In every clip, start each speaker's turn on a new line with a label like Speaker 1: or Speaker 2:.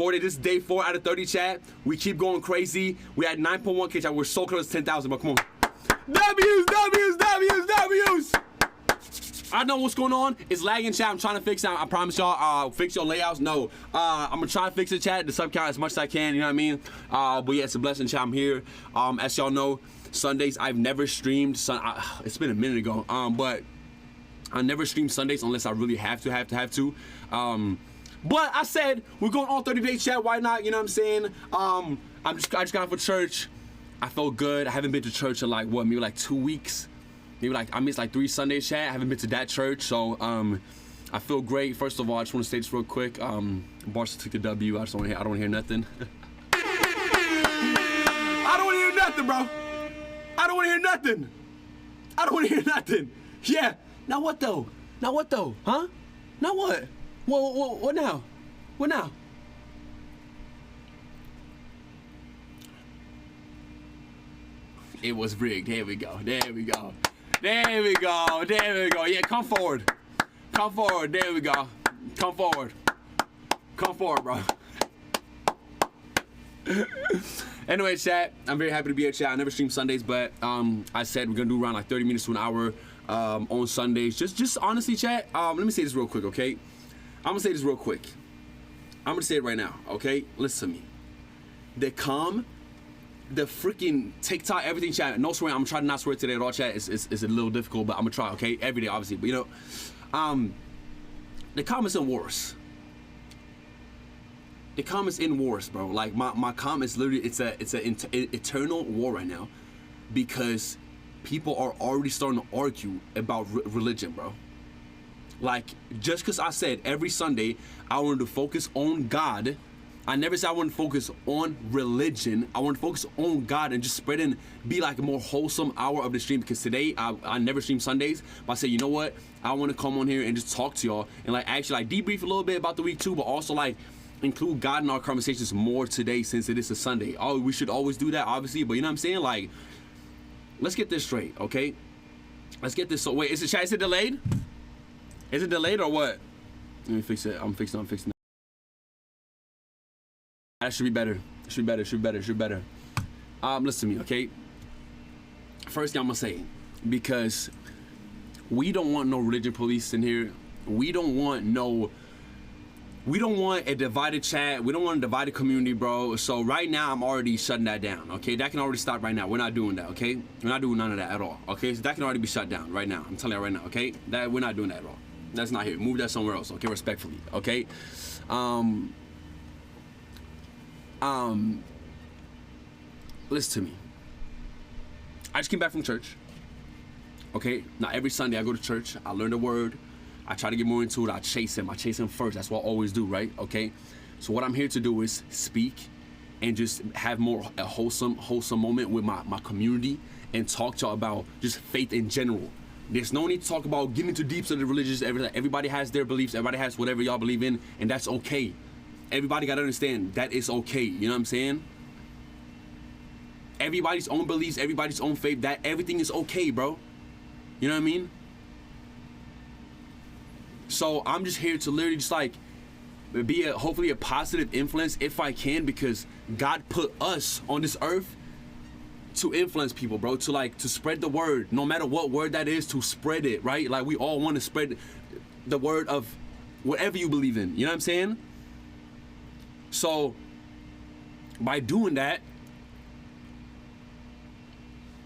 Speaker 1: days. This is day 4 out of 30, chat. We keep going crazy. We had 9.1K, chat. We're so close to 10,000, but come on. W's, W's, W's, W's. I know what's going on. It's lagging, chat. I'm trying to fix it. I promise y'all, fix your layouts. No, I'm gonna try to fix the chat, the sub count as much as I can. You know what I mean? But yeah, it's a blessing, chat. I'm here. As y'all know, Sundays I've never streamed. It's been a minute ago. But I never stream Sundays unless I really have to. But I said we're going all 30 days, chat. Why not? You know what I'm saying? I just got off of church. I felt good. I haven't been to church in like what, maybe like 2 weeks. Maybe like I missed like 3 Sundays, chat. I haven't been to that church, so I feel great. First of all, I just want to say this real quick. Barca took the W. I don't want to hear nothing. I don't want to hear nothing, bro. I don't want to hear nothing. I don't want to hear nothing. Yeah. Now what though? Now what though? Huh? Now what? What now? What now? It was rigged. There we go. There we go. There we go. There we go. Yeah, come forward. Come forward. There we go. Come forward. Come forward, bro. Anyway, chat, I'm very happy to be here, chat. I never stream Sundays, but I said we're gonna do around like 30 minutes to an hour on Sundays. Just honestly, chat, let me say this real quick, okay? I'm gonna say this real quick. I'm gonna say it right now, okay? Listen to me. The freaking TikTok, everything, chat. No swearing. I'm trying to not swear today at all, chat. It's a little difficult, but I'm gonna try, okay? Every day, obviously. But you know, the comments in wars. The comments in wars, bro. Like my comments, literally, it's an eternal war right now, because people are already starting to argue about religion, bro. Like, just because I said every Sunday I wanted to focus on God. I never said I want to focus on religion. I want to focus on God and just spread and be like a more wholesome hour of the stream, because today I never stream Sundays, but I said, you know what? I want to come on here and just talk to y'all and like actually like debrief a little bit about the week too, but also like include God in our conversations more today since it is a Sunday. Oh, we should always do that, obviously, but you know what I'm saying? Like, let's get this straight, okay? Let's get this. So wait, is it delayed? Is it delayed or what? Let me fix it. I'm fixing it. That should be better. Should be better. Listen to me, okay? First thing I'm gonna say, because we don't want no religion police in here. We don't want a divided chat. We don't want a divided community, bro. So right now, I'm already shutting that down, okay? That can already stop right now. We're not doing that, okay? We're not doing none of that at all, okay? So that can already be shut down right now. I'm telling you right now, okay? That we're not doing that at all. That's not here. Move that somewhere else, okay? Respectfully, okay? Listen to me. I just came back from church, okay? Now every Sunday I go to church. I learn the word. I try to get more into it. I chase him first. That's what I always do, right? Okay? So what I'm here to do is speak and just have a wholesome moment with my community and talk to y'all about just faith in general. There's no need to talk about getting into deeps of the religious, everything. Everybody has their beliefs. Everybody has whatever y'all believe in, and that's okay. Everybody gotta understand that it's okay. You know what I'm saying? Everybody's own beliefs, everybody's own faith, that everything is okay, bro. You know what I mean? So I'm just here to literally just like be hopefully a positive influence if I can, because God put us on this earth to influence people, bro, to spread the word, no matter what word that is, to spread it, right? Like we all want to spread the word of whatever you believe in. You know what I'm saying? So by doing that,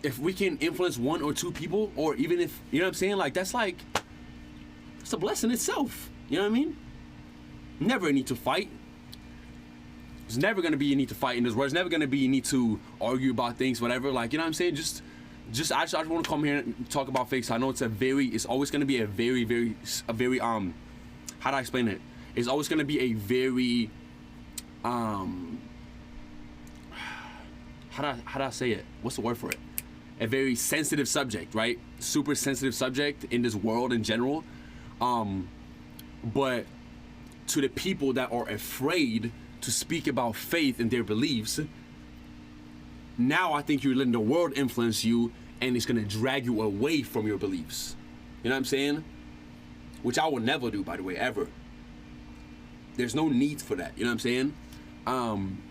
Speaker 1: if we can influence 1 or 2 people, or even if, you know what I'm saying, like that's a blessing itself. You know what I mean? Never a need to fight. There's never gonna be a need to fight in this world. There's never gonna be a need to argue about things, whatever. Like, you know what I'm saying? I just want to come here and talk about faith. I know it's always gonna be a very how do I explain it? It's always gonna be a very how do I say it? What's the word for it? A very sensitive subject, right? Super sensitive subject in this world in general. But to the people that are afraid to speak about faith and their beliefs, now I think you're letting the world influence you, and it's gonna drag you away from your beliefs. You know what I'm saying? Which I will never do, by the way, ever. There's no need for that. You know what I'm saying? And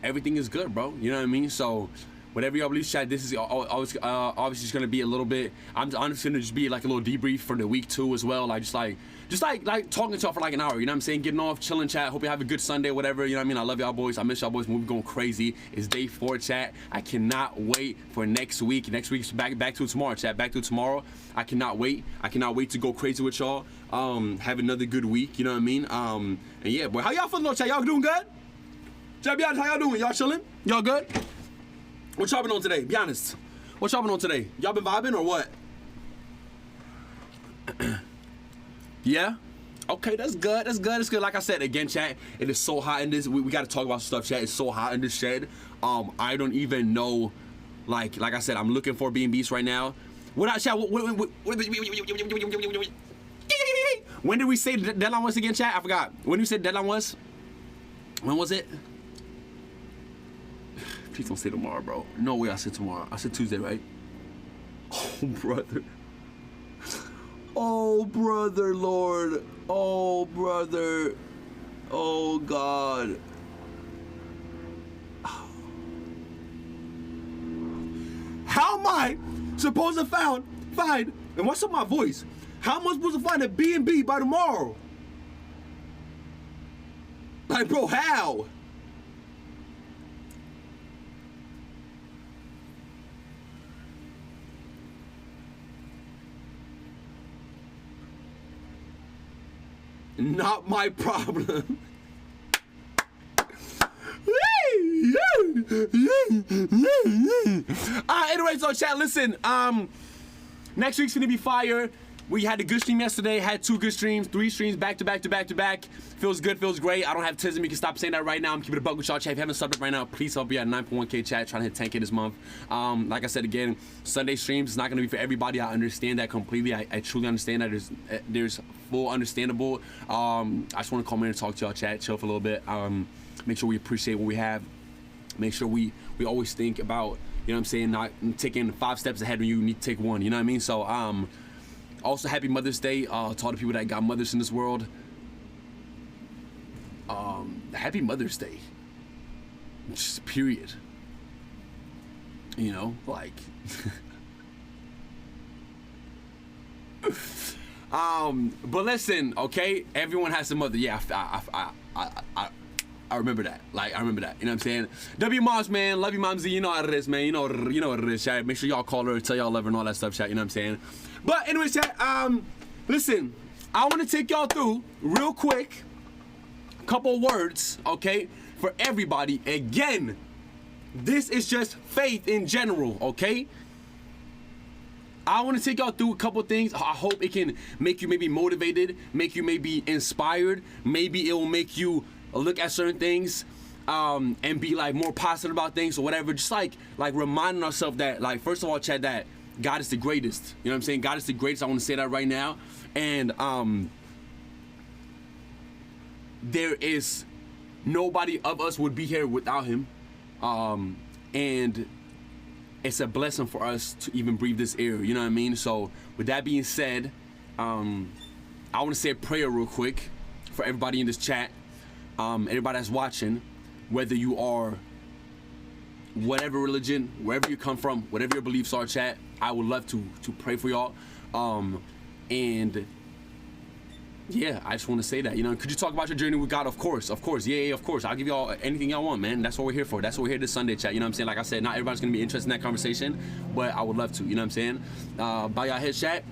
Speaker 1: everything is good, bro. You know what I mean? So whatever y'all believe, chat, this is always obviously just gonna be a little bit. I'm just gonna just be like a little debrief for the week 2 as well. Like just like talking to y'all for like an hour. You know what I'm saying? Getting off, chilling, chat. Hope you have a good Sunday, whatever. You know what I mean? I love y'all boys. I miss y'all boys. We're going crazy. It's day 4, chat. I cannot wait for next week. Next week's back to tomorrow, chat. Back to tomorrow. I cannot wait. I cannot wait to go crazy with y'all. Have another good week. You know what I mean? And yeah, boy. How y'all feeling, chat? Y'all doing good? Chat, be honest. How y'all doing? Y'all chilling? Y'all good? What y'all been on today? Be honest. What y'all been on today? Y'all been vibing or what? Yeah? Okay, that's good. That's good. That's good. Like I said, again, chat, it is so hot in this. We got to talk about stuff, chat. It's so hot in this shed. I don't even know. Like I said, I'm looking for B&Bs right now. What, chat? When did we say the deadline was again, chat? I forgot. When did we say the deadline was? When was it? Please don't say tomorrow, bro. No way I said tomorrow. I said Tuesday, right? Oh, brother. Oh, brother, Lord. Oh, brother. Oh, God. How am I supposed to find, and what's up my voice? How am I supposed to find a B&B by tomorrow? Like, bro, how? Not my problem. Anyway, so chat, listen. Next week's gonna be fire. We had a good stream yesterday. Had 2 good streams, 3 streams back to back. Feels good, feels great. I don't have tism. You can stop saying that right now. I'm keeping it a buck with y'all, chat. If you haven't subbed up right now, please help me at 9.1K chat. Trying to hit 10K this month. Like I said again, Sunday streams is not gonna be for everybody. I understand that completely. I truly understand that. There's full understandable. I just want to come in and talk to y'all, chat, chill for a little bit. Make sure we appreciate what we have. Make sure we always think about, you know what I'm saying, not taking 5 steps ahead when you need to take 1. You know what I mean? So also happy Mother's Day to all the people that got mothers in this world. Happy Mother's Day. Just period. You know, like but listen, okay, everyone has a mother. Yeah, I remember that. Like, I remember that. You know what I'm saying? W moms, man. Love you, momsy. You know how it is, man. You know what it is, chat. Make sure y'all call her, tell y'all love her and all that stuff, chat. You know what I'm saying? But anyway, chat, listen, I want to take y'all through real quick a couple words, okay, for everybody. Again, this is just faith in general, okay? I want to take y'all through a couple things. I hope it can make you maybe motivated, make you maybe inspired. Maybe it will make you look at certain things and be like more positive about things or whatever. Just like reminding ourselves that, like, first of all, chat, that God is the greatest. You know what I'm saying? God is the greatest. I want to say that right now. And there is nobody of us would be here without him. And it's a blessing for us to even breathe this air. You know what I mean? So with that being said, I want to say a prayer real quick for everybody in this chat. Everybody that's watching, whether you are whatever religion, wherever you come from, whatever your beliefs are, chat, I would love to pray for y'all. And yeah, I just want to say that, you know, could you talk about your journey with God? Of course. Yeah, of course. I'll give y'all anything y'all want, man. That's what we're here for. That's what we're here this Sunday, chat. You know what I'm saying? Like I said, not everybody's going to be interested in that conversation, but I would love to, you know what I'm saying? Bow y'all heads, chat.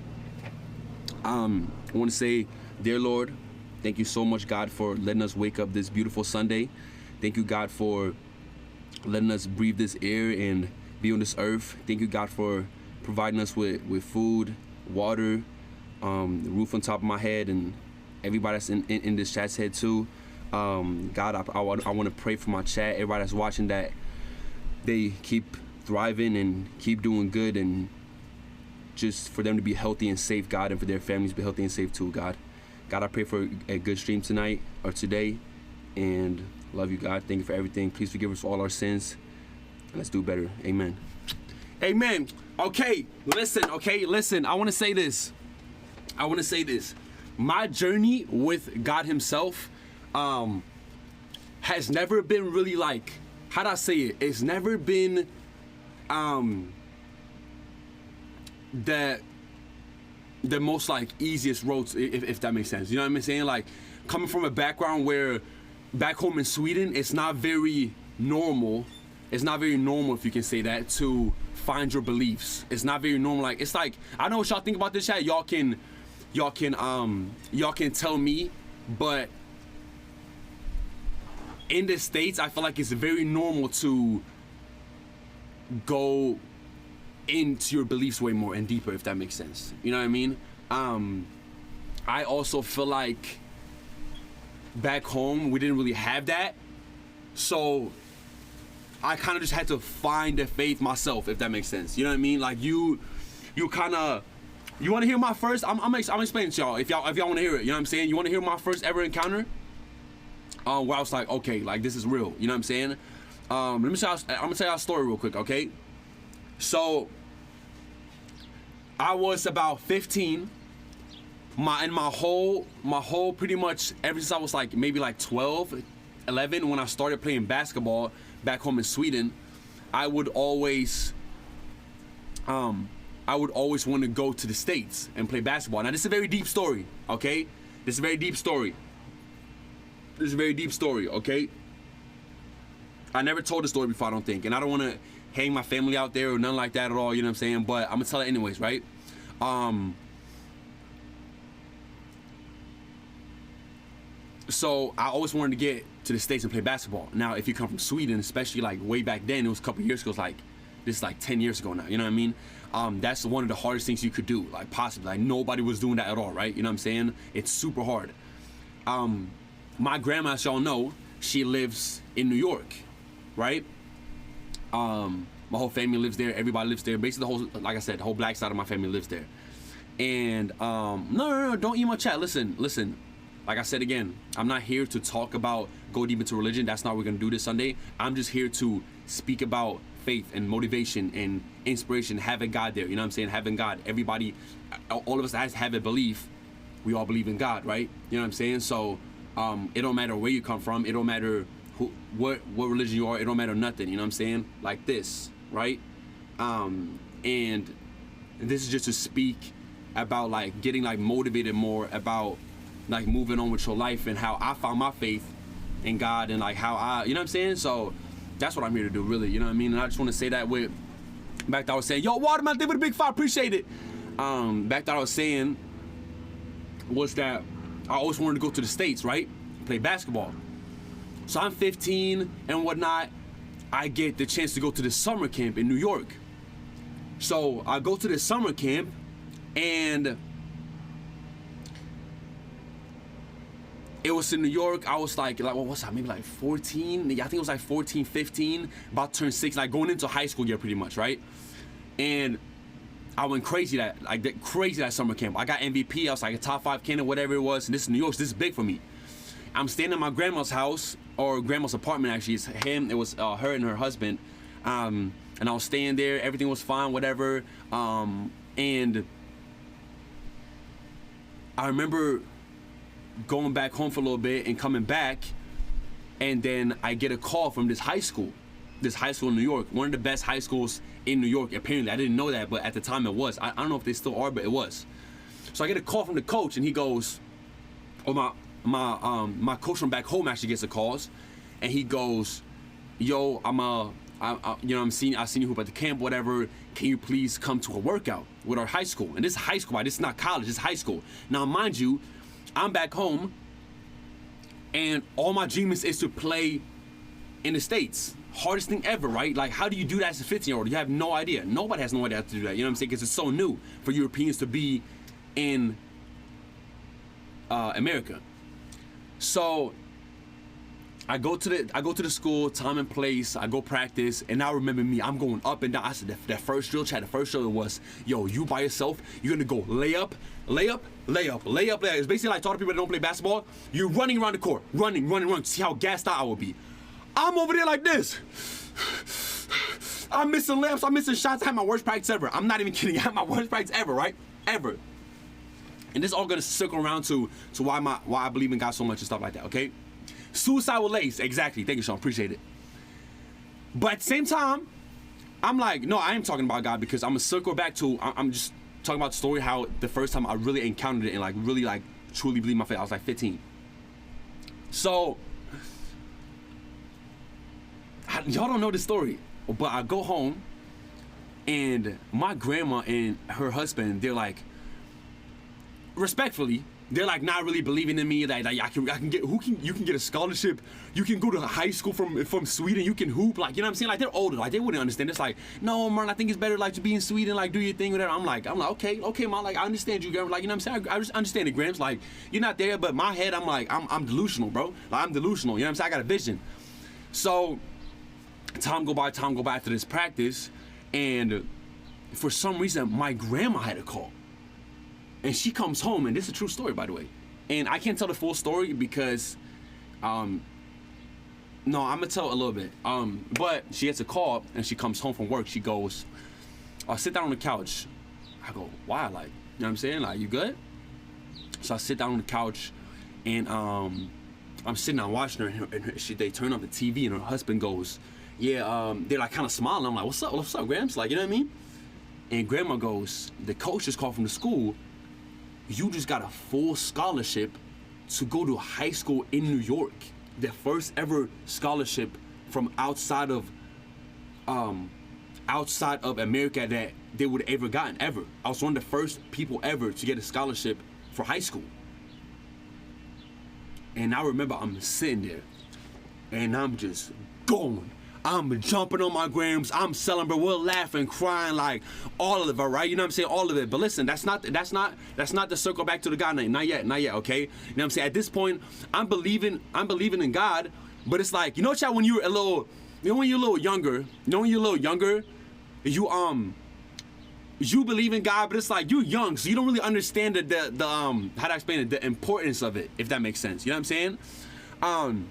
Speaker 1: I want to say, dear Lord, thank you so much, God, for letting us wake up this beautiful Sunday. Thank you, God, for letting us breathe this air and be on this earth. Thank you, God, for providing us with food, water, the roof on top of my head, and everybody that's in this chat's head too. God, I want to pray for my chat, everybody that's watching, that they keep thriving and keep doing good, and just for them to be healthy and safe, God, and for their families to be healthy and safe too, God. God, I pray for a good stream tonight or today, and love you, God. Thank you for everything. Please forgive us for all our sins. Let's do better. Amen. Amen. Okay, listen. I want to say this. my journey with God himself has never been really like, how'd I say it? It's never been the most like easiest roads, if that makes sense. You know what I'm saying? Like, coming from a background where back home in Sweden, it's not very normal. It's not very normal, if you can say that, to find your beliefs. It's not very normal. Like, it's like, I know what y'all think about this chat. Y'all can tell me, but in the States, I feel like it's very normal to go into your beliefs way more and deeper, if that makes sense. You know what I mean? I also feel like back home we didn't really have that, so I kind of just had to find the faith myself, if that makes sense. You know what I mean? Like, you kind of, you want to hear my first? I'm explaining to y'all if y'all want to hear it. You know what I'm saying? You want to hear my first ever encounter? Where I was like, okay, like, this is real. You know what I'm saying? I'm gonna tell y'all a story real quick, okay? So I was about 15. My whole pretty much ever since I was like maybe like 12, 11, when I started playing basketball back home in Sweden, I would always want to go to the States and play basketball. Now, this is a very deep story, okay? This is a very deep story. Okay? I never told the story before, I don't think, and I don't want to hang my family out there or nothing like that at all, you know what I'm saying? But I'm gonna tell it anyways, right? So I always wanted to get to the States and play basketball. Now, if you come from Sweden, especially like way back then, it was a couple years ago, this is like 10 years ago now, you know what I mean? That's one of the hardest things you could do, like possibly. Like, nobody was doing that at all, right? You know what I'm saying? It's super hard. My grandma, as y'all know, she lives in New York, right? My whole family lives there. Everybody lives there. Basically, the whole, like I said, the whole black side of my family lives there. And no, don't eat my chat. Listen. Like I said again, I'm not here to talk about go deep into religion. That's not what we're gonna do this Sunday. I'm just here to speak about faith and motivation and inspiration, having God there. You know what I'm saying? Having God. Everybody, all of us that have a belief, we all believe in God, right? You know what I'm saying? So it don't matter where you come from. It don't matter what religion you are. It don't matter nothing. You know what I'm saying? Like this, right? And this is just to speak about like getting like motivated more about like moving on with your life and how I found my faith in God and like how I, you know what I'm saying? So that's what I'm here to do, really. You know what I mean? And I just want to say that with, back that I was saying, yo, Watermelon, thank you for the big five, appreciate it. Back that I was saying was that I always wanted to go to the States, right? Play basketball. So I'm 15 and whatnot. I get the chance to go to the summer camp in New York. So I go to the summer camp, and it was in New York. I was like what was I, maybe like 14? I think it was like 14, 15, about to turn 6, like going into high school year pretty much, right? And I went crazy that summer camp. I got MVP. I was like a top 5 candidate, whatever it was. And this is New York, so this is big for me. I'm staying at my grandma's house, or grandma's apartment actually. It's him, it was her and her husband. And I was staying there. Everything was fine, whatever. And I remember going back home for a little bit and coming back, and then I get a call from this high school in New York, one of the best high schools in New York. Apparently, I didn't know that, but at the time it was. I don't know if they still are, but it was. So I get a call from the coach, and he goes, or my coach from back home actually gets a call, and he goes, yo, I seen you hoop at the camp, whatever. Can you please come to a workout with our high school? And this is high school, right? This is not college, this is high school. Now, mind you, I'm back home, and all my dreams is to play in the States. Hardest thing ever, right? Like, how do you do that as a 15-year-old? You have no idea. Nobody has no idea how to do that. You know what I'm saying? Because it's so new for Europeans to be in America. So I go to the school, time and place. I go practice, and now remember me. I'm going up and down. I said that first drill, chat. The first drill was, yo, you by yourself. You're gonna go layup. It's basically like talking to people that don't play basketball. You're running around the court, running. See how gassed out I will be. I'm over there like this. I'm missing layups. I'm missing shots. I had my worst practice ever. I'm not even kidding. I had my worst practice ever, right? Ever. And this is all gonna circle around to why I believe in God so much and stuff like that, okay? Suicide with Lace, exactly. Thank you, Sean, appreciate it. But at the same time, I'm like, no, I am talking about God because I'm gonna circle back to, I'm just talking about the story how the first time I really encountered it and like really like truly believed my faith, I was like 15. So, y'all don't know the story, but I go home and my grandma and her husband, they're like, respectfully, they're like not really believing in me. Like I can get, you can get a scholarship, you can go to high school from Sweden, you can hoop, like, you know what I'm saying? Like, they're older, like they wouldn't understand. It's like, no, Marlon, I think it's better like to be in Sweden, like do your thing, whatever. I'm like, okay, Mom, like I understand you, Graham. Like, you know what I'm saying? I just understand it, Grams. Like, you're not there, but my head, I'm like, I'm delusional, bro. Like, I'm delusional. You know what I'm saying? I got a vision. So time go by after this practice, and for some reason my grandma had a call. And she comes home, and this is a true story, by the way. And I can't tell the full story because, no, I'm gonna tell a little bit. But she gets a call, and she comes home from work. She goes, I'll sit down on the couch. I go, why? Like, you know what I'm saying? Like, you good? So I sit down on the couch, and I'm sitting down watching her, and they turn on the TV, and her husband goes, yeah, they're like kind of smiling. I'm like, what's up, Grams? Like, you know what I mean? And Grandma goes, the coach just called from the school. You just got ak scholarship to go to high school in New York. The first ever scholarship from outside of America that they would have ever gotten, ever. I was one of the first people ever to get a scholarship for high school. And I remember I'm sitting there and I'm just going. I'm jumping on my Grams. I'm celebrating. We're laughing, crying, like all of it, right? You know what I'm saying? All of it. But listen, that's not the circle back to the God name. Not yet, okay? You know what I'm saying? At this point, I'm believing in God, but it's like, you know, child, when you're a little younger, you believe in God, but it's like you're young, so you don't really understand the how to explain it, the importance of it, if that makes sense. You know what I'm saying?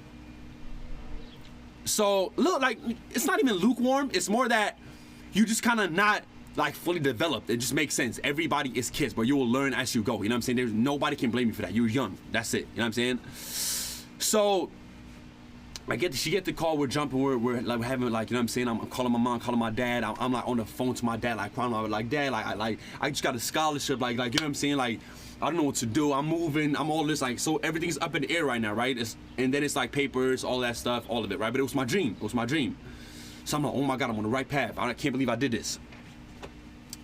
Speaker 1: So look, like, it's not even lukewarm. It's more that you just kind of not like fully developed. It just makes sense. Everybody is kids, but you will learn as you go. You know what I'm saying? There's nobody can blame you for that. You're young. That's it. You know what I'm saying? So she get the call. We're jumping. We're like having, like, you know what I'm saying? I'm calling my mom, calling my dad. I'm like on the phone to my dad, like crying. I'm like, Dad, I just got a scholarship. Like, you know what I'm saying? Like, I don't know what to do. I'm moving. I'm all this, like, so everything's up in the air right now, right? And then it's like papers, all that stuff, all of it, right? But it was my dream. So I'm like, oh my God, I'm on the right path. I can't believe I did this.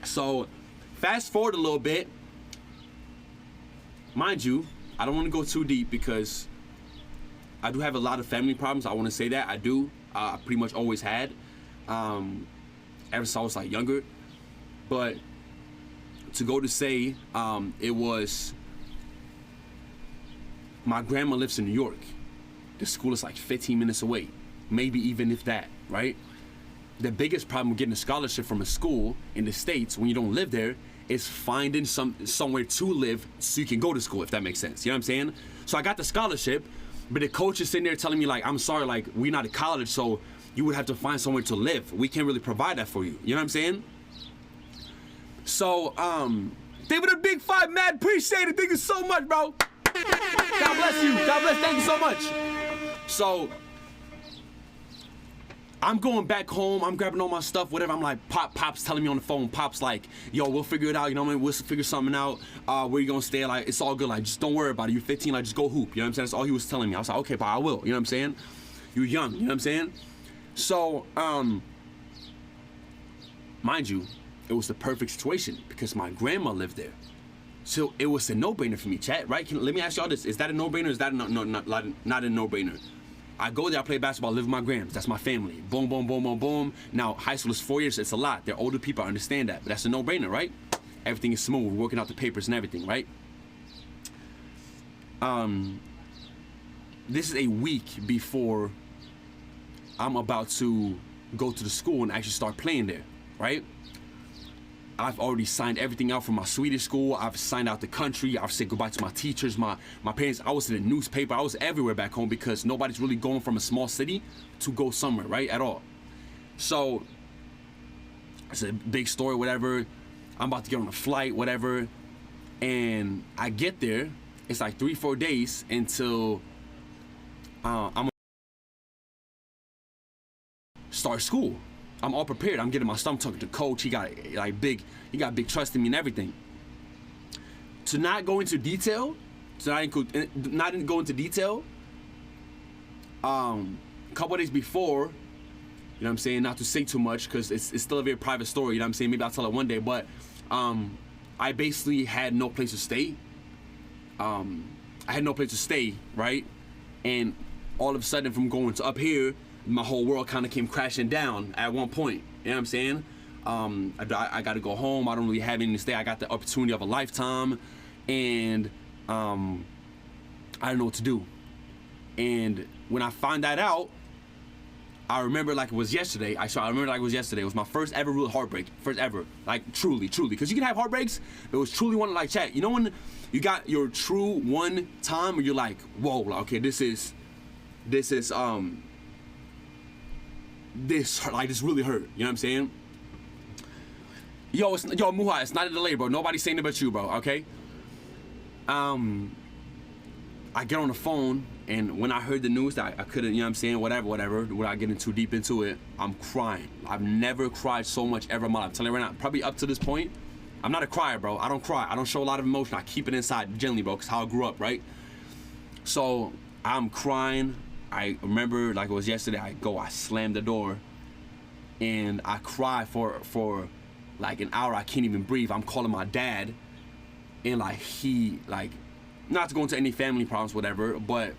Speaker 1: So fast forward a little bit. Mind you, I don't want to go too deep because I do have a lot of family problems. I want to say that. I do. I pretty much always had. Ever since I was like younger. But to go to say, it was, my grandma lives in New York. The school is like 15 minutes away, maybe even if that, right? The biggest problem with getting a scholarship from a school in the States when you don't live there is finding somewhere to live so you can go to school, if that makes sense. You know what I'm saying? So I got the scholarship, but the coach is sitting there telling me, like, I'm sorry, like, we're not at college, so you would have to find somewhere to live. We can't really provide that for you. You know what I'm saying? So, they were the big five, mad, appreciate it. Thank you so much, bro. God bless you. God bless, thank you so much. So, I'm going back home. I'm grabbing all my stuff, whatever. I'm like, Pop's telling me on the phone. Pop's like, yo, we'll figure it out. You know what I mean? We'll figure something out. Where you gonna stay? Like, it's all good. Like, just don't worry about it. You're 15. Like, just go hoop. You know what I'm saying? That's all he was telling me. I was like, okay, Pop, I will. You know what I'm saying? You're young. You know what I'm saying? So, mind you, it was the perfect situation because my grandma lived there. So it was a no-brainer for me, chat, right? Let me ask y'all this. Is that a no-brainer or is that not a no-brainer? I go there, I play basketball, live with my grams. That's my family. Boom, boom, boom, boom, boom. Now, high school is 4 years. It's a lot. They're older people. I understand that. But that's a no-brainer, right? Everything is smooth. We're working out the papers and everything, right? This is a week before I'm about to go to the school and actually start playing there, right? I've already signed everything out from my Swedish school. I've signed out the country. I've said goodbye to my teachers, my parents. I was in the newspaper. I was everywhere back home because nobody's really going from a small city to go somewhere, right, at all. So it's a big story, whatever. I'm about to get on a flight, whatever. And I get there, it's like 3-4 days until I'm start school. I'm all prepared. I'm getting my stuff talking to coach. He got big trust in me and everything. To not go into detail, a couple of days before, you know what I'm saying, not to say too much because it's still a very private story, you know what I'm saying, maybe I'll tell it one day, but I basically had no place to stay. Right? And all of a sudden, from going to up here, my whole world kind of came crashing down at one point. You know what I'm saying? I got to go home. I don't really have anything to stay. I got the opportunity of a lifetime, and I don't know what to do. And when I found that out, I remember like it was yesterday. I remember like it was yesterday. It was my first ever real heartbreak. First ever. Like truly. Because you can have heartbreaks. It was truly one like, chat. You know when you got your true one time where you're like, whoa, like, okay, this really hurt. You know what I'm saying? Yo, Muha, it's not a delay, bro. Nobody's saying it but you, bro, okay? I get on the phone, and when I heard the news that I couldn't, you know what I'm saying, whatever, without getting too deep into it, I'm crying. I've never cried so much ever in my life. I'm telling you right now, probably up to this point, I'm not a crier, bro. I don't cry. I don't show a lot of emotion. I keep it inside generally, bro, because how I grew up, right? So I'm crying. I remember like it was yesterday, I slam the door, and I cry for like an hour. I can't even breathe. I'm calling my dad, and like he, like, not to go into any family problems, whatever, but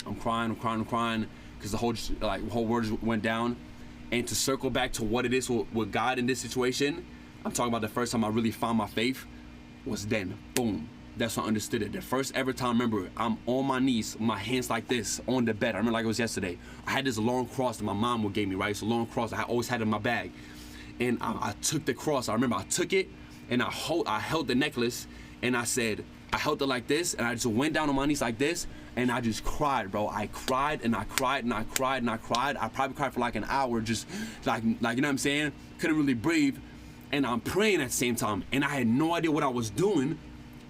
Speaker 1: I'm crying because the whole world just went down. And to circle back to what it is with God in this situation, I'm talking about the first time I really found my faith was then. Boom. That's when I understood it. The first ever time, remember, I'm on my knees, my hands like this, on the bed. I remember like it was yesterday. I had this long cross that my mom gave me, right? It's a long cross I always had in my bag. And I took the cross. I remember I took it, and I held the necklace, and I said, I held it like this, and I just went down on my knees like this, and I just cried, bro. I cried, and I cried, and I cried, and I cried. I probably cried for like an hour, just like you know what I'm saying? Couldn't really breathe. And I'm praying at the same time, and I had no idea what I was doing,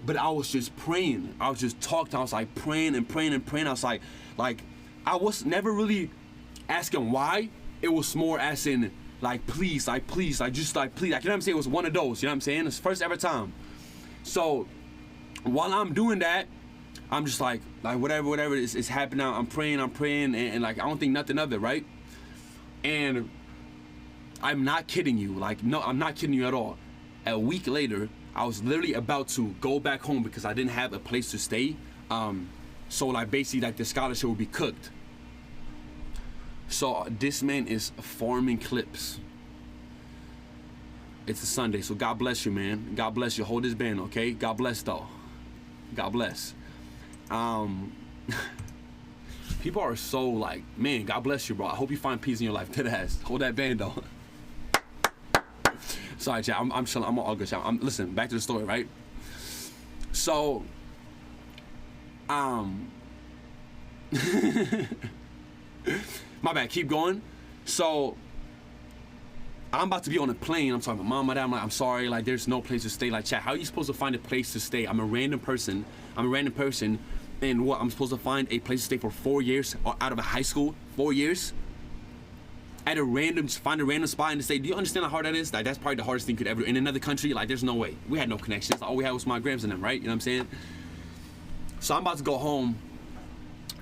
Speaker 1: but I was just praying. I was just talking. I was like praying and praying and praying. I was like I was never really asking why. It was more asking like please, like please, like just like please. Like, you know what I'm saying? It was one of those. You know what I'm saying? It's the first ever time. So while I'm doing that, I'm just like whatever is happening now. I'm praying, and like I don't think nothing of it, right? And I'm not kidding you. Like, no, I'm not kidding you at all. A week later, I was literally about to go back home because I didn't have a place to stay. So like basically like the scholarship would be cooked. So this man is farming clips. It's a Sunday, so God bless you, man. God bless you. Hold this band, okay? God bless though. God bless. People are so like, man, God bless you, bro. I hope you find peace in your life. Dead ass. Hold that band though. Sorry, chat. I'm chilling. I'm all good, chat. Listen, back to the story, right? So, my bad. Keep going. So, I'm about to be on a plane. I'm talking to mom, my dad. I'm like, I'm sorry. Like, there's no place to stay. Like, chat. How are you supposed to find a place to stay? I'm a random person. And what? I'm supposed to find a place to stay for 4 years out of a high school. 4 years. Find a random spot and say, do you understand how hard that is? Like, that's probably the hardest thing you could ever do. In another country, like, there's no way. We had no connections. All we had was my grams and them, right? You know what I'm saying? So I'm about to go home,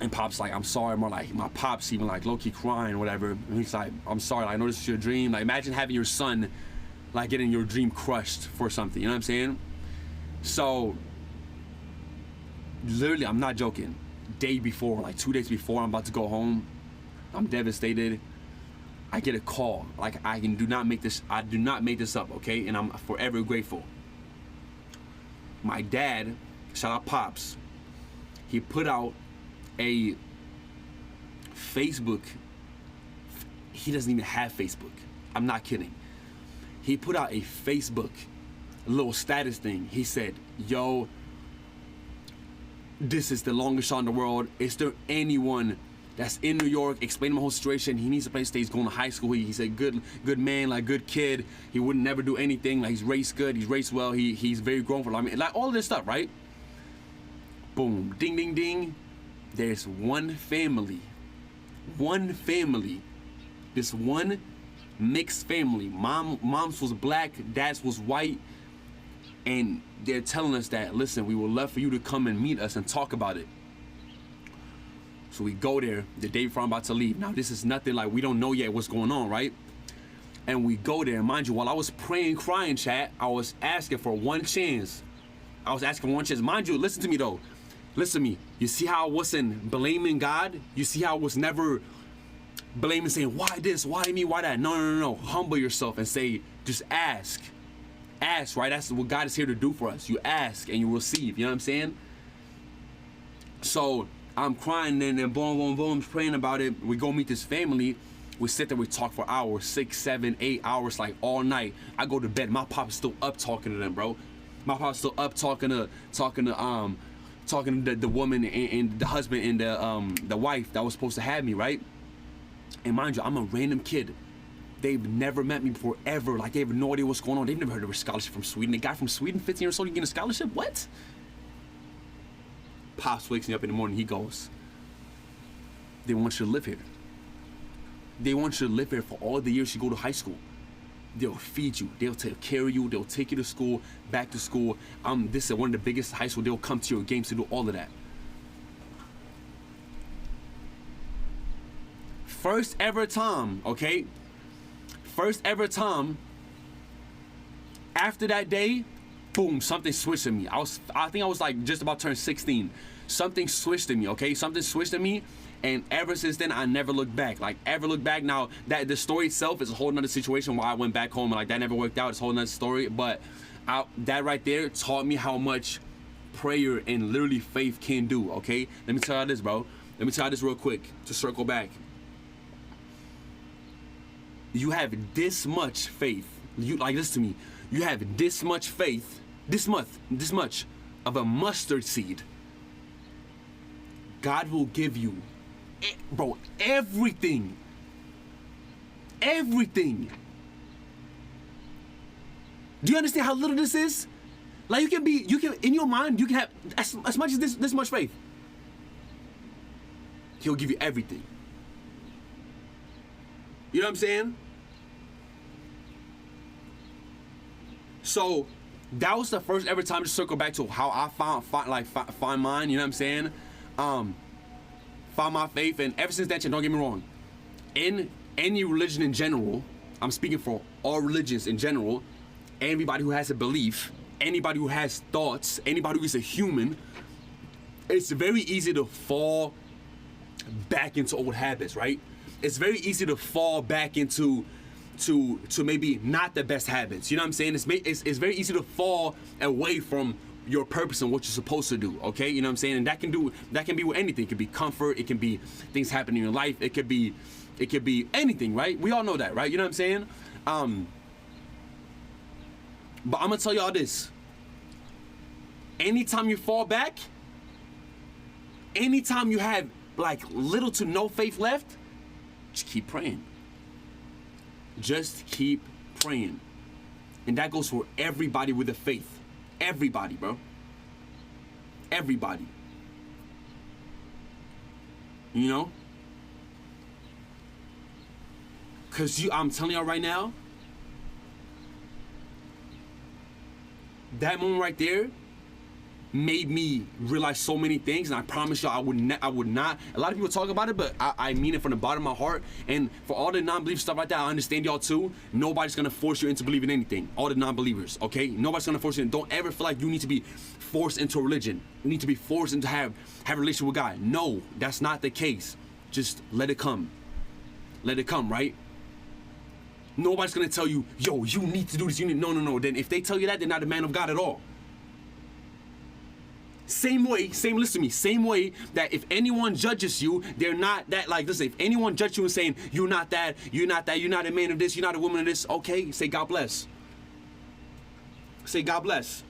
Speaker 1: and Pop's like, I'm sorry. More like, my Pop's even like low-key crying or whatever. And he's like, I'm sorry. Like, I know this is your dream. Like, imagine having your son, like, getting your dream crushed for something. You know what I'm saying? So, literally, I'm not joking. Day before, like 2 days before I'm about to go home, I'm devastated. I get a call. Like, I do not make this up, okay? And I'm forever grateful. My dad, shout out Pops, he put out a Facebook. He doesn't even have Facebook. I'm not kidding. He put out a Facebook, a little status thing. He said, yo, this is the longest shot in the world. Is there anyone that's in New York, explain my whole situation. He needs a place to stay. He's going to high school. He's a good man, like good kid. He would never do anything. Like he's raced good. He's raced well. He's very grown for. I mean, like all this stuff, right? Boom, ding, ding, ding. There's one family. This one mixed family. Mom's was black, dad's was white, and they're telling us that, listen, we would love for you to come and meet us and talk about it. So we go there the day before I'm about to leave. Now this is nothing like, we don't know yet what's going on, right? And we go there, and mind you, while I was praying, crying, chat, I was asking for one chance. Mind you, listen to me though. Listen to me. You see how I wasn't blaming God? You see how I was never blaming, saying, why this, why me, why that? No. Humble yourself and say, just ask. Ask, right? That's what God is here to do for us. You ask and you receive. You know what I'm saying? So I'm crying and then boom, praying about it. We go meet this family. We sit there, we talk for hours, 6, 7, 8 hours, like all night. I go to bed. My papa's still up talking to them, bro. My papa's still up talking to the woman and the husband and the wife that was supposed to have me, right? And mind you, I'm a random kid. They've never met me before, ever. Like, they have no idea what's going on. They've never heard of a scholarship from Sweden. A guy from Sweden, 15 years old, you getting a scholarship? What? Pops wakes me up in the morning. He goes, they want you to live here. They want you to live here for all the years you go to high school. They'll feed you. They'll take care of you. They'll take you to school, back to school. This is one of the biggest high school. They'll come to your games to do all of that. First ever time, okay? First ever time. After that day, boom, something switched in me. I think I was like just about to turn 16. Something switched in me, okay? Something switched in me. And ever since then, I never looked back. Like, ever looked back. Now, that the story itself is a whole nother situation where I went back home and like that never worked out. It's a whole nother story. But that right there taught me how much prayer and literally faith can do, okay? Let me tell you this, bro. Let me tell you this real quick to circle back. You have this much faith. Listen to me. You have this much faith, this much of a mustard seed. God will give you, bro, everything. Everything. Do you understand how little this is? Like, you can in your mind, you can have as much as this much faith. He'll give you everything. You know what I'm saying? So that was the first ever time to circle back to how I find mine. You know what I'm saying? Find my faith, and ever since that, don't get me wrong. In any religion in general, I'm speaking for all religions in general. Anybody who has a belief, anybody who has thoughts, anybody who is a human, it's very easy to fall back into old habits, right? It's very easy to fall back into maybe not the best habits. You know what I'm saying? It's very easy to fall away from your purpose and what you're supposed to do, okay? You know what I'm saying? And that can be with anything. It could be comfort, it can be things happening in your life, it could be anything, right? We all know that, right? You know what I'm saying? But I'm gonna tell y'all this. Anytime you fall back, anytime you have like little to no faith left, just keep praying. Just keep praying. And that goes for everybody with a faith. Everybody, bro. Everybody. You know? Because I'm telling y'all right now, that moment right there made me realize so many things, and I promise y'all I would not. A lot of people talk about it, but I mean it from the bottom of my heart. And for all the non-belief stuff like that, I understand y'all too. Nobody's gonna force you into believing anything. All the non-believers, okay? Nobody's gonna force you. Don't ever feel like you need to be forced into a religion. You need to be forced into have a relationship with God. No, that's not the case. Just let it come. Let it come, right? Nobody's gonna tell you, yo, you need to do this. No. Then if they tell you that, they're not a man of God at all. Same way that if anyone judges you, they're not that, like, listen, if anyone judges you and saying, you're not that, you're not a man of this, you're not a woman of this, okay, say God bless. Say God bless.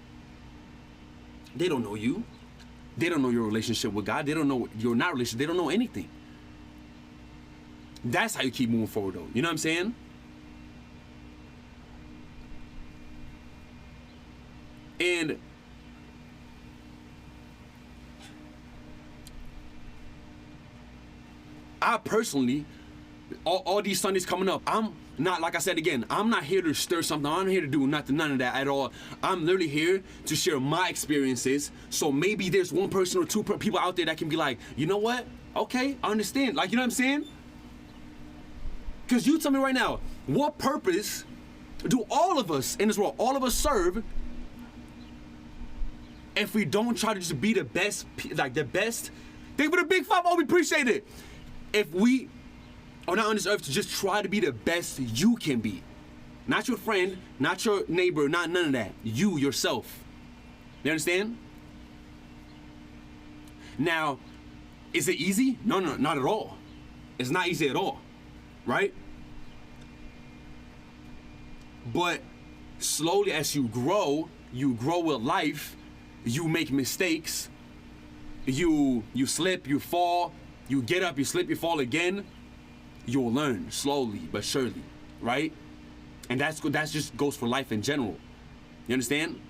Speaker 1: They don't know you. They don't know your relationship with God. They don't know your not relationship. They don't know anything. That's how you keep moving forward, though. You know what I'm saying? And I personally, all these Sundays coming up, I'm not, like I said again, I'm not here to stir something. I'm not here to do nothing, none of that at all. I'm literally here to share my experiences. So maybe there's one person or two people out there that can be like, you know what? Okay, I understand. Like, you know what I'm saying? Because you tell me right now, what purpose do all of us in this world, all of us serve, if we don't try to just be the best, like the best? Thank you for the big 5. Oh, we appreciate it. If we are not on this earth to just try to be the best you can be. Not your friend, not your neighbor, not none of that. You, yourself. You understand? Now, is it easy? No, not at all. It's not easy at all, right? But slowly as you grow with life, you make mistakes, you slip, you fall, you get up, you slip, you fall again. You'll learn slowly but surely, right? And that's just goes for life in general. You understand?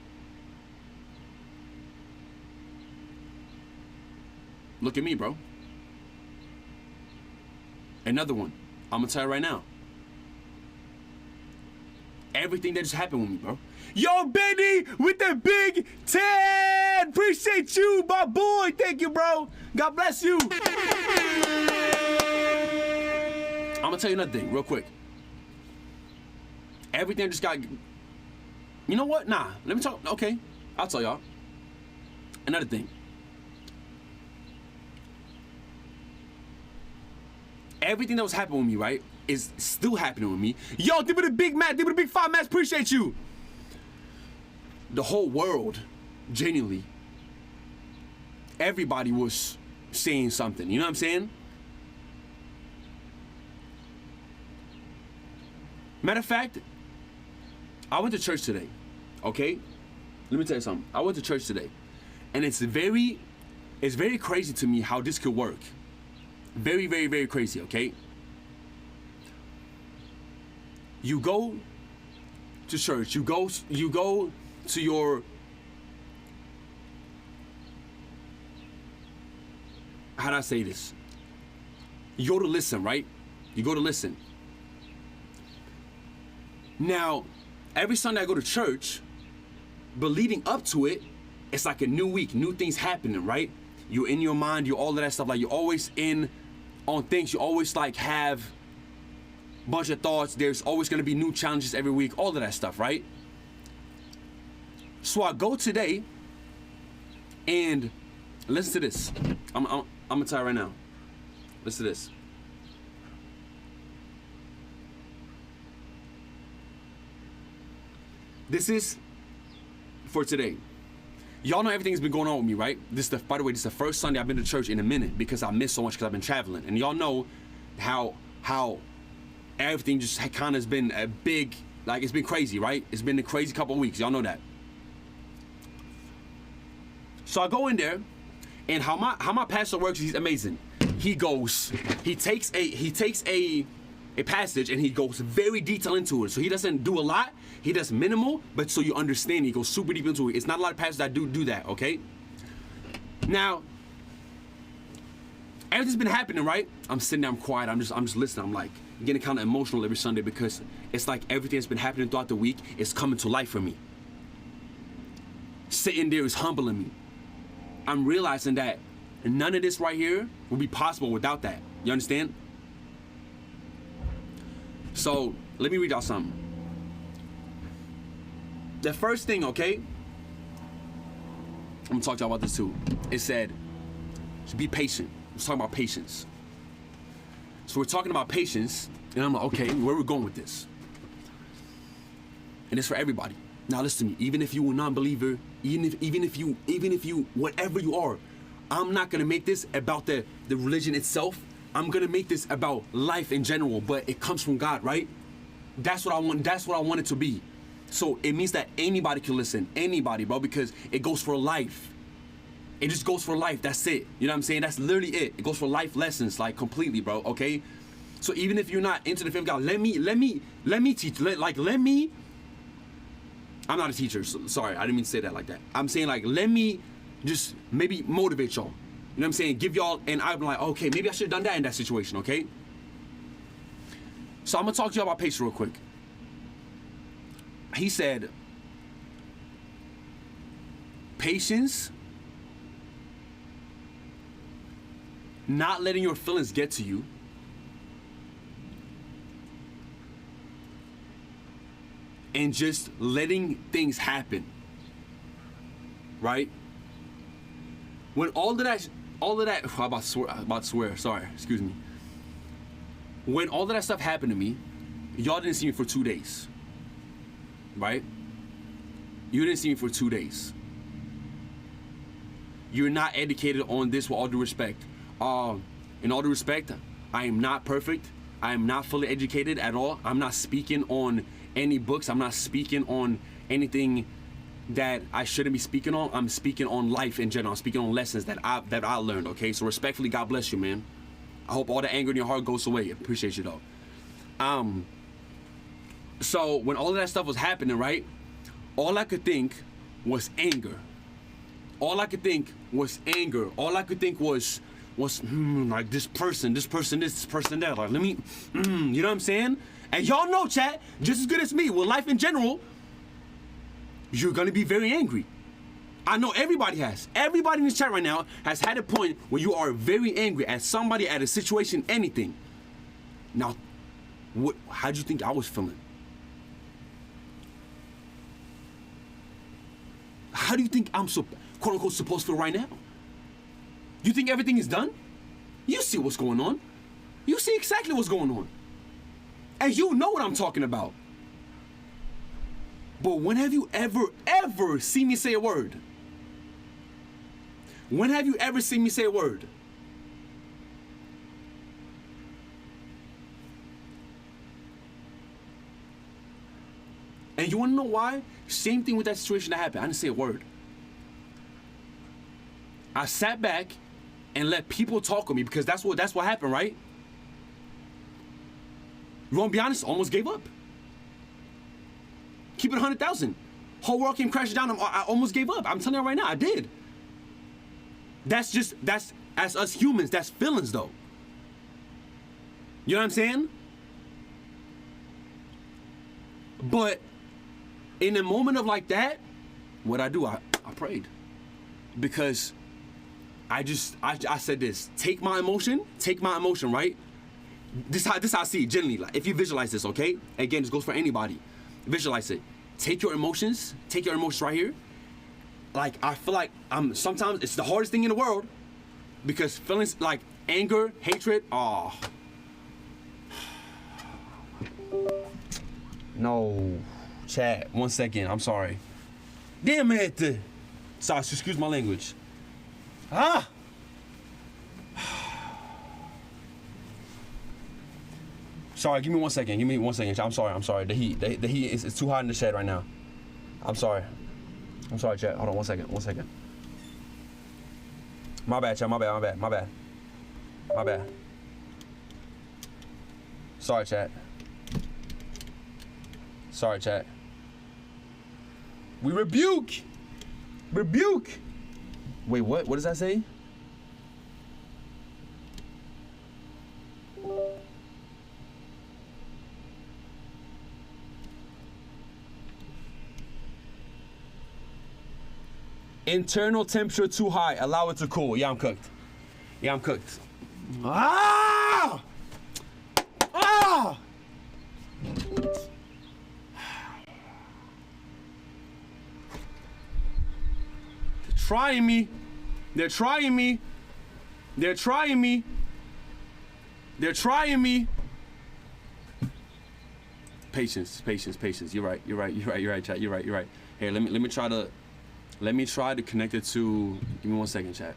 Speaker 1: Look at me, bro. Another one. I'm gonna tell you right now. Everything that just happened with me, bro. Yo, Benny with the big 10. Appreciate you, my boy. Thank you, bro. God bless you. I'm gonna tell you another thing real quick. Everything just got, you know what? Nah, let me talk. Okay, I'll tell y'all. Another thing. Everything that was happening with me, right, is still happening with me. Yo, give me the big Matt, give me the big 5 Matt, appreciate you. The whole world, genuinely, everybody was saying something. You know what I'm saying? Matter of fact, I went to church today, okay? Let me tell you something. I went to church today, and it's very crazy to me how this could work. Very, very, very crazy, okay? You go to church, you go to your, how do I say this? You go to listen, right? You go to listen. Now, every Sunday I go to church, but leading up to it, it's like a new week, new things happening, right? You're in your mind, you're all of that stuff, like you're always in on things, you always like have a bunch of thoughts, there's always gonna be new challenges every week, all of that stuff, right? So I go today, and listen to this. I'm gonna tell you right now. Listen to this. This is for today. Y'all know everything's been going on with me, right? By the way, this is the first Sunday I've been to church in a minute because I missed so much because I've been traveling. And y'all know how everything just kind of has been a big, like it's been crazy, right? It's been a crazy couple of weeks. Y'all know that. So I go in there, and how my pastor works, he's amazing. He takes a passage and he goes very detailed into it. So he doesn't do a lot. He does minimal, but so you understand, he goes super deep into it. It's not a lot of pastors that do that, okay? Now, everything's been happening, right? I'm sitting there, I'm quiet, I'm just listening. I'm like getting kind of emotional every Sunday because it's like everything that's been happening throughout the week is coming to life for me. Sitting there is humbling me. I'm realizing that none of this right here would be possible without that. You understand? So, let me read y'all something. The first thing, okay? I'm gonna talk to y'all about this too. It said, be patient. Let's talk about patience. So we're talking about patience, and I'm like, okay, where are we going with this? And it's for everybody. Now listen to me. Even if you're a non-believer, even if you, whatever you are, I'm not gonna make this about the religion itself. I'm gonna make this about life in general, but it comes from God, right? That's what I want. That's what I want it to be. So it means that anybody can listen, anybody, bro, because it goes for life. It just goes for life. That's it. You know what I'm saying? That's literally it. It goes for life lessons, like completely, bro. Okay. So even if you're not into the faith of God, let me teach. Let me. I'm not a teacher, so sorry, I didn't mean to say that like that. I'm saying like, let me just maybe motivate y'all. You know what I'm saying? Give y'all, and I'm like, okay, maybe I should have done that in that situation, okay? So I'm gonna talk to y'all about patience real quick. He said, patience, not letting your feelings get to you, and just letting things happen, right? When all of that, I'm about to swear, sorry, excuse me. When all of that stuff happened to me, y'all didn't see me for 2 days, right? You didn't see me for 2 days. You're not educated on this with all due respect. In all due respect, I am not perfect. I am not fully educated at all. I'm not speaking on any books. I'm not speaking on anything that I shouldn't be speaking on. I'm speaking on life in general. I'm speaking on lessons that I learned, okay? So respectfully, God bless you, man. I hope all the anger in your heart goes away. I appreciate you, though. So when all of that stuff was happening, right, all I could think was anger. All I could think was anger. All I could think was like this person, this person that. Like, let me, you know what I'm saying? And y'all know, chat, just as good as me, with life in general, you're gonna be very angry. I know everybody has. Everybody in this chat right now has had a point where you are very angry at somebody, at a situation, anything. Now, how'd you think I was feeling? How do you think I'm so, quote unquote, supposed to feel right now? You think everything is done? You see what's going on. You see exactly what's going on. And you know what I'm talking about. But when have you ever seen me say a word? When have you ever seen me say a word? And you wanna know why? Same thing with that situation that happened. I didn't say a word. I sat back and let people talk with me because that's what happened, right? You wanna be honest? Almost gave up. Keep it 100,000. Whole world came crashing down. I almost gave up. I'm telling you right now, I did. That's as us humans, that's feelings though. You know what I'm saying? But in a moment of like that, what I do, I prayed. Because I said this, take my emotion, right? This how I see it generally. Like, if you visualize this, okay? Again, this goes for anybody. Visualize it. Take your emotions right here. Like, I feel like sometimes it's the hardest thing in the world because feelings like anger, hatred, No, chat, 1 second, I'm sorry. Damn it. Sorry, excuse my language. Sorry, give me 1 second. Give me 1 second. I'm sorry. The heat is too hot in the shed right now. I'm sorry, chat. Hold on 1 second. My bad, chat. My bad. Sorry, chat. We rebuke. Wait, what? What does that say? Internal temperature too high. Allow it to cool. Yeah, I'm cooked. Ah! They're trying me. Patience. You're right, chat. You're right. Here, let me try to connect it to. Give me 1 second, chat.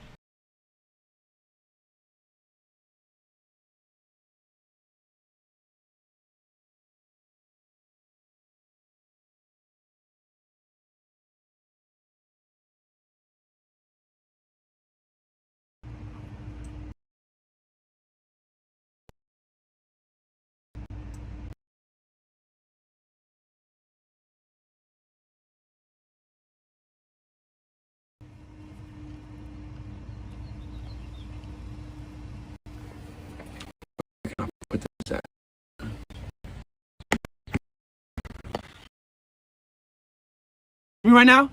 Speaker 1: Me right now?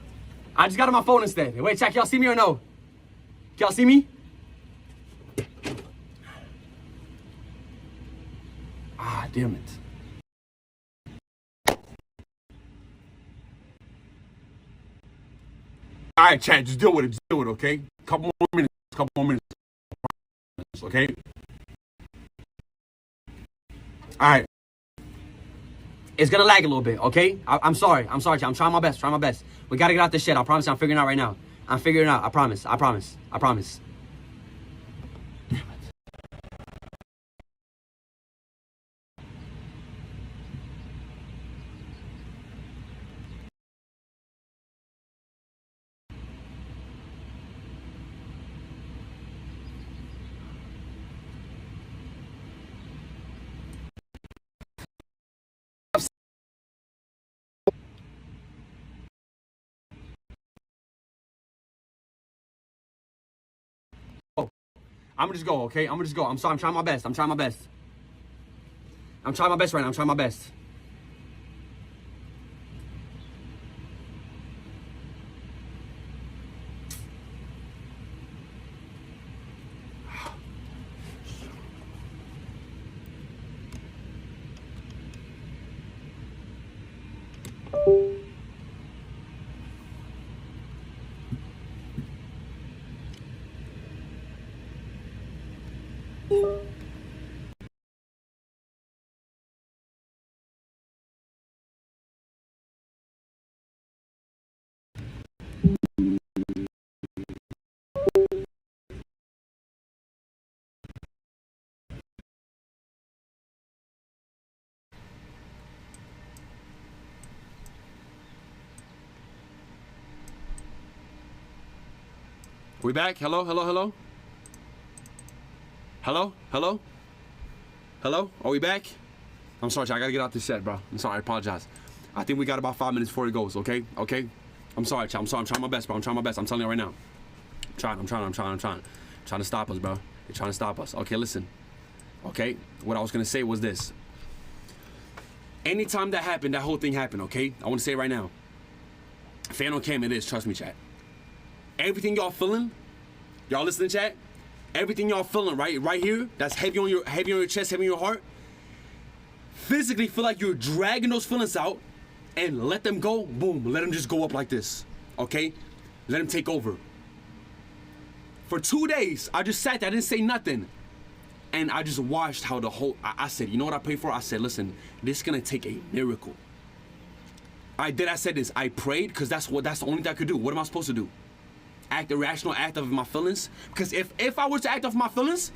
Speaker 1: I just got on my phone instead. Wait, check. Y'all see me or no? Y'all see me? Ah, damn it. All right, chat. Just deal with it. Just deal with it, okay? Couple more minutes. Okay? All right. It's gonna lag a little bit, okay? I'm sorry. I'm sorry, chat. I'm trying my best. We gotta get out this shit. I promise I'm figuring it out right now. I'm figuring it out. I promise. I'm gonna just go, okay? I'm sorry. I'm trying my best. I'm trying my best right now. I'm trying my best. We back? Hello? Are we back? I'm sorry, chat. I gotta get out this set, bro. I'm sorry. I apologize. I think we got about 5 minutes before it goes, okay? I'm sorry, chat. I'm trying my best, bro. I'm telling you right now. I'm trying. Trying to stop us, bro. They're trying to stop us. Okay, listen. Okay? What I was gonna say was this. Anytime that happened, that whole thing happened, okay? I wanna say it right now. Fan on cam, it is. Trust me, chat. Everything y'all feeling, y'all listening, chat? Everything y'all feeling right here, that's heavy on your chest, heavy on your heart. Physically feel like you're dragging those feelings out and let them go, boom, let them just go up like this, okay? Let them take over. For 2 days, I just sat there, I didn't say nothing. And I just watched how the whole, I said, you know what I prayed for? I said, listen, this is gonna take a miracle. I said this, I prayed, because that's the only thing I could do. What am I supposed to do? Act irrational, act off of my feelings? Because if I was to act off my feelings,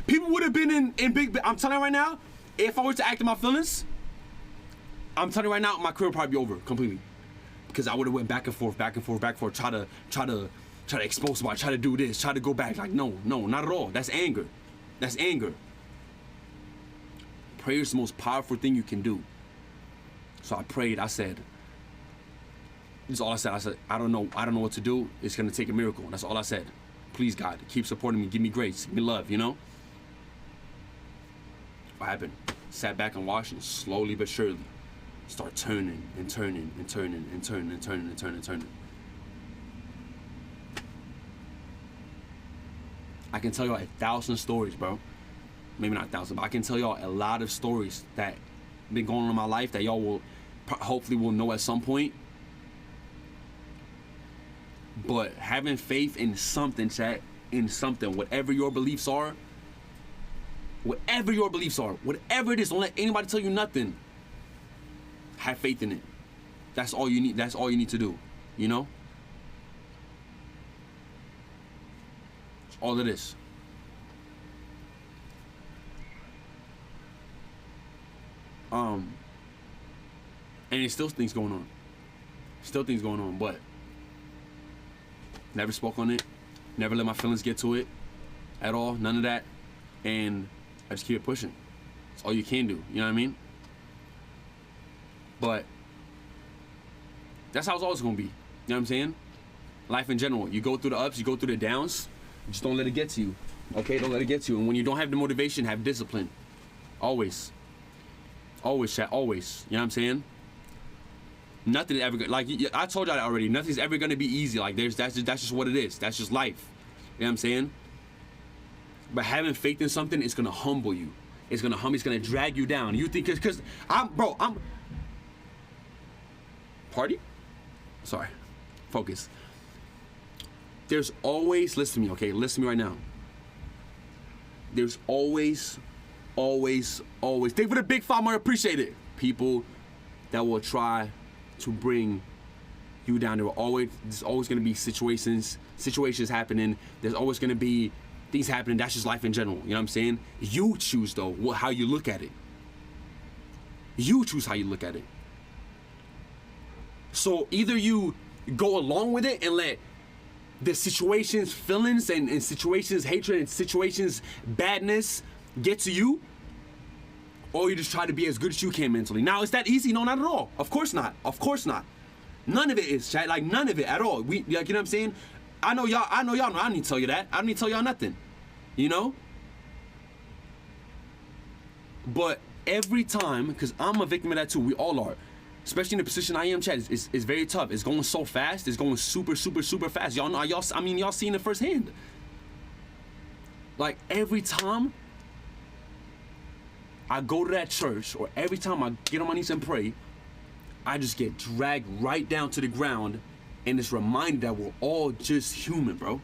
Speaker 1: people would have been in big, I'm telling you right now, if I was to act on my feelings, I'm telling you right now, my career would probably be over completely. Because I would have went back and forth, try to expose somebody, try to do this, try to go back. Like, no, not at all. That's anger. Prayer is the most powerful thing you can do. So I prayed, I said, this is all I said. I said, I don't know what to do. It's gonna take a miracle. That's all I said. Please, God, keep supporting me. Give me grace. Give me love, you know? What happened? Sat back and watched, and slowly but surely start turning. I can tell y'all 1,000 stories, bro. Maybe not 1,000, but I can tell y'all a lot of stories that been going on in my life that y'all will hopefully will know at some point. But having faith in something, chat, whatever your beliefs are, whatever it is, don't let anybody tell you nothing. Have faith in it. That's all you need. That's all you need to do, you know? That's all it is. And there's still things going on. But never spoke on it, never let my feelings get to it at all, none of that, and I just keep it pushing. That's all you can do, you know what I mean? But that's how it's always gonna be, you know what I'm saying? Life in general, you go through the ups, you go through the downs, just don't let it get to you, okay? Don't let it get to you, and when you don't have the motivation, have discipline, always, chat, always, you know what I'm saying? Nothing is ever gonna, like I told y'all that already. Nothing's ever gonna be easy. Like that's just what it is. That's just life. You know what I'm saying? But having faith in something is gonna humble you. It's gonna humble. It's gonna drag you down. You think because I'm party? Sorry. Focus. There's always, listen to me, okay? Listen to me right now. There's always, thank you for the big five, I appreciate it. People that will try to bring you down. There's always gonna be situations happening. There's always gonna be things happening. That's just life in general. You know what I'm saying? You choose though, how you look at it. You choose how you look at it. So either you go along with it and let the situations, feelings, and situations, hatred, and situations, badness get to you, or you just try to be as good as you can mentally. Now, is that easy? No, not at all. Of course not. Of course not. None of it is, chat. Like, none of it at all. You know what I'm saying? I know y'all know. I don't need to tell you that. I don't need to tell y'all nothing. You know? But every time, because I'm a victim of that too, we all are. Especially in the position I am, chat, it's very tough. It's going so fast. It's going super fast. Y'all know, y'all seen it firsthand. Like, every time I go to that church, or every time I get on my knees and pray, I just get dragged right down to the ground, and it's reminded that we're all just human, bro.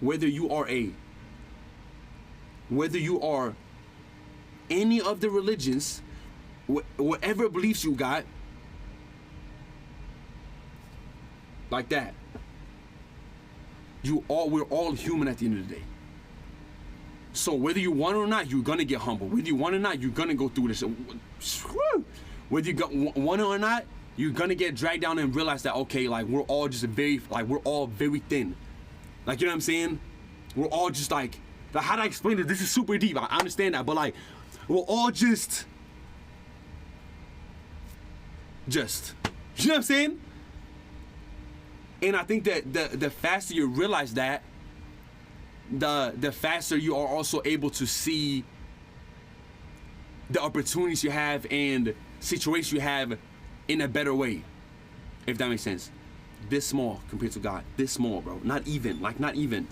Speaker 1: Whether you are any of the religions, whatever beliefs you got, like that, we're all human at the end of the day. So whether you want it or not, you're gonna get humbled. Whether you want it or not, you're gonna go through this. Whether you want it or not, you're gonna get dragged down and realize that, okay, like we're all very thin. Like, you know what I'm saying? We're all just like how do I explain it? This is super deep. I understand that, but like, we're all just, you know what I'm saying? And I think that the faster you realize that, the faster you are also able to see the opportunities you have and situations you have in a better way, if that makes sense. This small compared to God. This small, bro. Not even. Like, not even.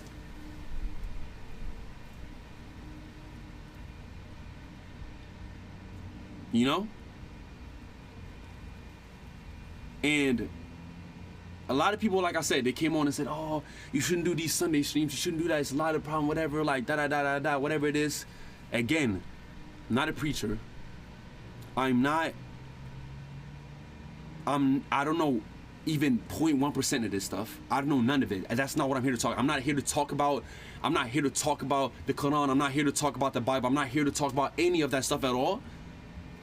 Speaker 1: You know? And a lot of people, like I said, they came on and said, oh, you shouldn't do these Sunday streams. You shouldn't do that. It's a lot of problem, whatever, like, whatever it is. Again, I'm not a preacher. I don't know even 0.1% of this stuff. I don't know none of it. And that's not what I'm here to talk. I'm not here to talk about the Quran. I'm not here to talk about the Bible. I'm not here to talk about any of that stuff at all.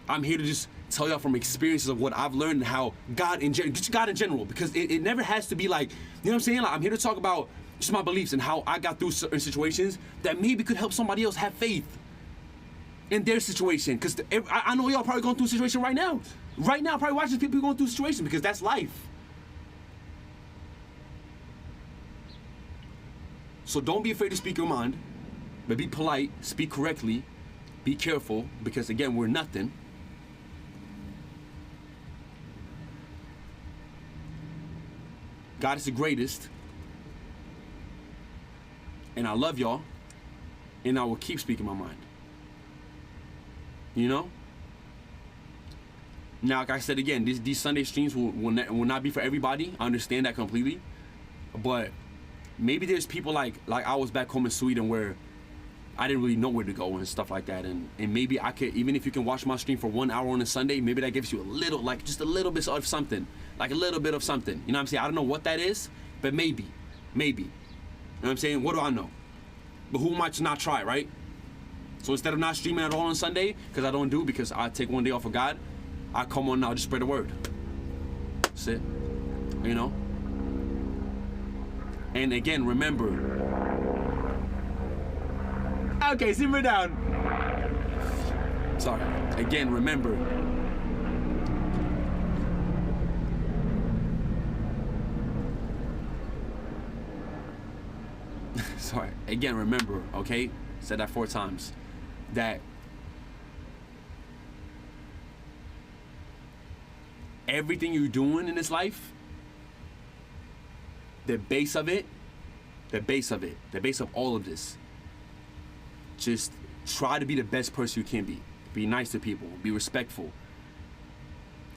Speaker 1: I'm here to just tell y'all from experiences of what I've learned and how God in general, because it never has to be like, you know what I'm saying? Like, I'm here to talk about just my beliefs and how I got through certain situations that maybe could help somebody else have faith in their situation. Because I know y'all probably going through a situation right now. Right now, probably watching people going through a situation because that's life. So don't be afraid to speak your mind, but be polite, speak correctly, be careful, because again, we're nothing. God is the greatest, and I love y'all, and I will keep speaking my mind. You know? Now, like I said again, these Sunday streams will not be for everybody. I understand that completely, but maybe there's people like I was back home in Sweden where I didn't really know where to go and stuff like that, and maybe I could, even if you can watch my stream for 1 hour on a Sunday, maybe that gives you a little, like just a little bit of something, like a little bit of something. You know what I'm saying? I don't know what that is, but maybe. You know what I'm saying? What do I know? But who am I to not try, right? So instead of not streaming at all on Sunday, because I take one day off of God, I come on now, just spread the word. That's it. You know? And again, remember. Okay, simmer down. Sorry. Again, remember. Sorry. Again, remember, okay? Said that 4 times. that everything you're doing in this life, the base of all of this, just try to be the best person you can be. Be nice to people, be respectful.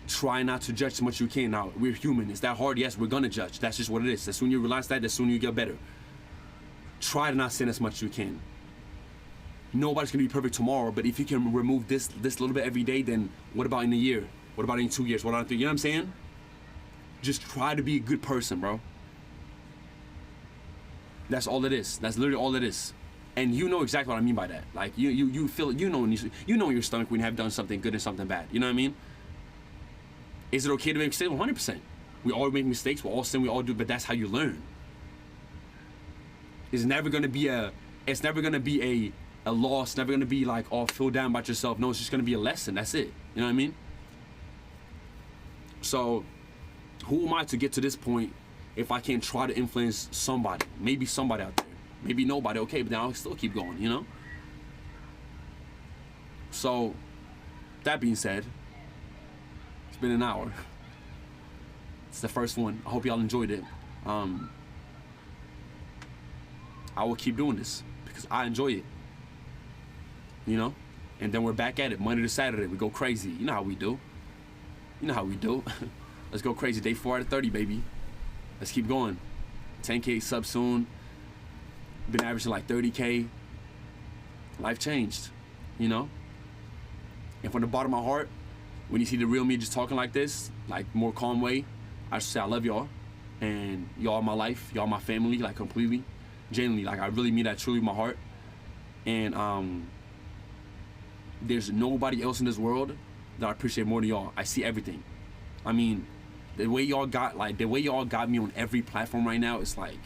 Speaker 1: Try not to judge as much as you can. Now, we're human. Is that hard? Yes, we're gonna judge. That's just what it is. The sooner you realize that, the sooner you get better. Try to not sin as much as you can. Nobody's gonna be perfect tomorrow, but if you can remove this little bit every day, then what about in a year? What about in 2 years? What about in 3? You know what I'm saying? Just try to be a good person, bro. That's all it is. That's literally all it is. And you know exactly what I mean by that. Like you feel, you know in your stomach when you have done something good and something bad. You know what I mean? Is it okay to make mistakes? 100%. We all make mistakes. We all sin. We all do. But that's how you learn. It's never gonna be a loss. Never gonna be like, oh, feel down about yourself. No, it's just gonna be a lesson. That's it. You know what I mean? So, who am I to get to this point if I can't try to influence somebody? Maybe somebody out there. Maybe nobody. Okay, but then I'll still keep going. You know. So, that being said. Been an hour. It's the first one. I hope y'all enjoyed it. I will keep doing this because I enjoy it. You know? And then we're back at it Monday to Saturday. We go crazy. You know how we do. Let's go crazy. Day 4 out of 30, baby. Let's keep going. 10K sub soon. Been averaging like 30K. Life changed. You know? And from the bottom of my heart, when you see the real me just talking like this, like more calm way, I should say I love y'all. And y'all my life, y'all my family, like completely. Genuinely, like I really mean that truly with my heart. And there's nobody else in this world that I appreciate more than y'all. I see everything. I mean, the way y'all got me on every platform right now, it's like,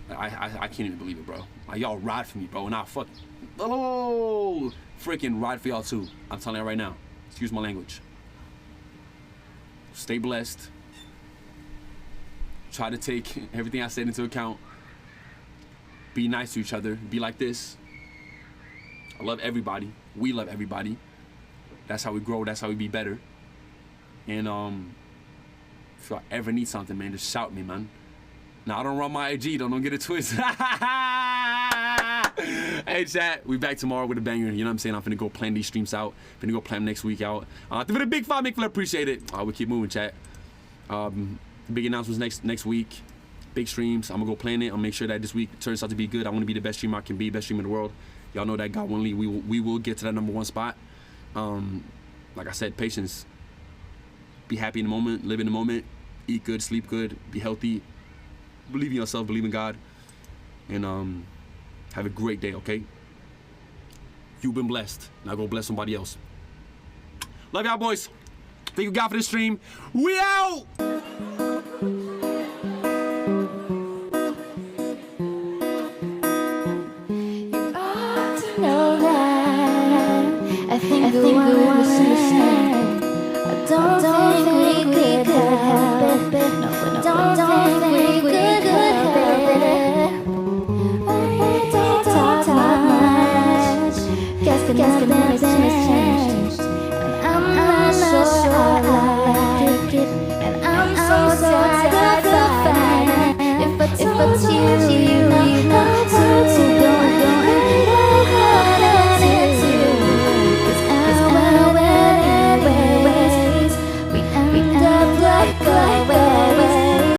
Speaker 1: I can't even believe it, bro. Like y'all ride for me, bro, and I freaking ride for y'all too. I'm telling you right now. Excuse my language. Stay blessed. Try to take everything I said into account. Be nice to each other. Be like this. I love everybody. We love everybody. That's how we grow. That's how we be better. And if I ever need something, man, just shout me, man. Now, I don't run my IG. Don't get it twisted. Hey, chat, we back tomorrow with a banger. You know what I'm saying? I'm finna go plan these streams out. Finna go plan next week out. For the big 5, make feel appreciate it. We keep moving, chat. Big announcements next week. Big streams. I'm gonna go plan it. I'll make sure that this week turns out to be good. I want to be the best streamer I can be, best streamer in the world. Y'all know that God willing, we will get to that #1 spot. Like I said, patience. Be happy in the moment. Live in the moment. Eat good. Sleep good. Be healthy. Believe in yourself. Believe in God. And have a great day, okay? You've been blessed. Now go bless somebody else. Love y'all, boys. Thank you, God, for this stream. We out!
Speaker 2: I think we were misunderstand. I don't think we could help it. No, don't think we could help it. We don't talk much. Guess the things changed. And I'm not sure I like it. And I'm so tired of fighting. If I told you